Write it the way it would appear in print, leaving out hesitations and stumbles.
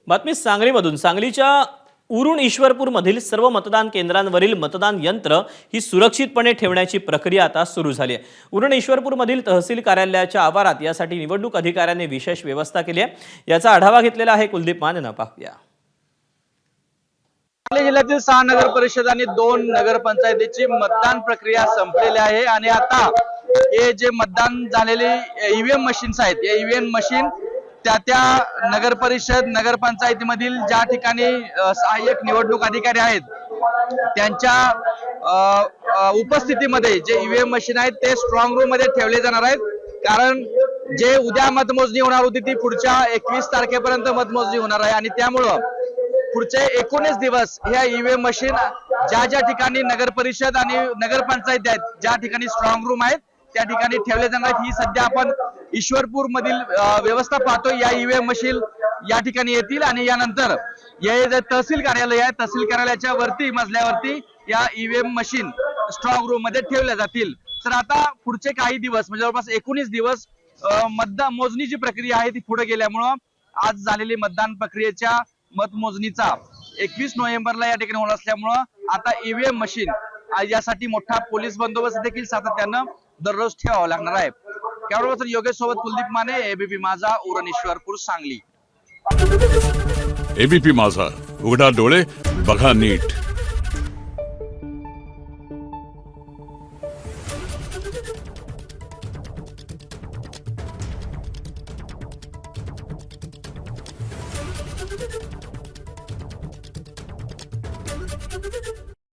बातमी सांगलीमधून. सांगलीच्या उरुण ईश्वरपूरमधील सर्व मतदान केंद्रांवरील मतदान यंत्र ही सुरक्षितपणे ठेवण्याची प्रक्रिया आता सुरू झाली आहे. उरुण ईश्वरपूरमधील तहसील कार्यालयाच्या आवारात यासाठी निवडणूक अधिकाऱ्यांनी विशेष व्यवस्था केली आहे. याचा आढावा घेतलेला आहे कुलदीप मान यांना पाहूया. सांगली जिल्ह्यातील 6 नगर परिषद आणि 2 नगरपंचायतीची मतदान प्रक्रिया संपलेली आहे आणि आता हे जे मतदान झालेले ईव्हीएम मशीन्स आहेत, या ईव्हीएम मशीन त्या नगर परिषद नगरपंचायतीमधील ज्या ठिकाणी सहाय्यक निवडणूक अधिकारी आहेत त्यांच्या उपस्थितीमध्ये जे ईव्हीएम मशीन आहेत ते स्ट्रॉंग रूम मध्ये ठेवले जाणार आहेत. कारण जे उद्या मतमोजणी होणार होती ती पुढच्या 21 तारखेपर्यंत मतमोजणी होणार आहे आणि त्यामुळं पुढचे 19 दिवस ह्या ईव्हीएम मशीन ज्या ठिकाणी नगर परिषद आणि नगरपंचायत आहेत, ज्या ठिकाणी स्ट्रॉंग रूम आहेत त्या ठिकाणी ठेवले जाणार आहेत. ही सध्या आपण ईश्वरपूर मधील व्यवस्था पाहतो. या ईव्हीएम मशीन या ठिकाणी येतील आणि यानंतर हे जे तहसील कार्यालय आहे, तहसील कार्यालयाच्या वरती मजल्यावरती या ईव्हीएम मशीन स्ट्रॉंग रूम मध्ये ठेवल्या जातील. तर आता पुढचे काही दिवस म्हणजे जवळपास 19 दिवस मतदान मोजणीची प्रक्रिया आहे ती पुढे गेल्यामुळं आज झालेली मतदान प्रक्रियेच्या मतमोजणीचा 21 नोव्हेंबरला या ठिकाणी होणार असल्यामुळं आता ईव्हीएम मशीन यासाठी मोठा पोलीस बंदोबस्त देखील सातत्यानं दररोज ठेवावा लागणार आहे. त्याबरोबर योगेश सोबत कुलदीप माने, एबीपी माझा, उरण ईश्वरपूर, सांगली. एबीपी माझा, उघडा डोळे बघा नीट.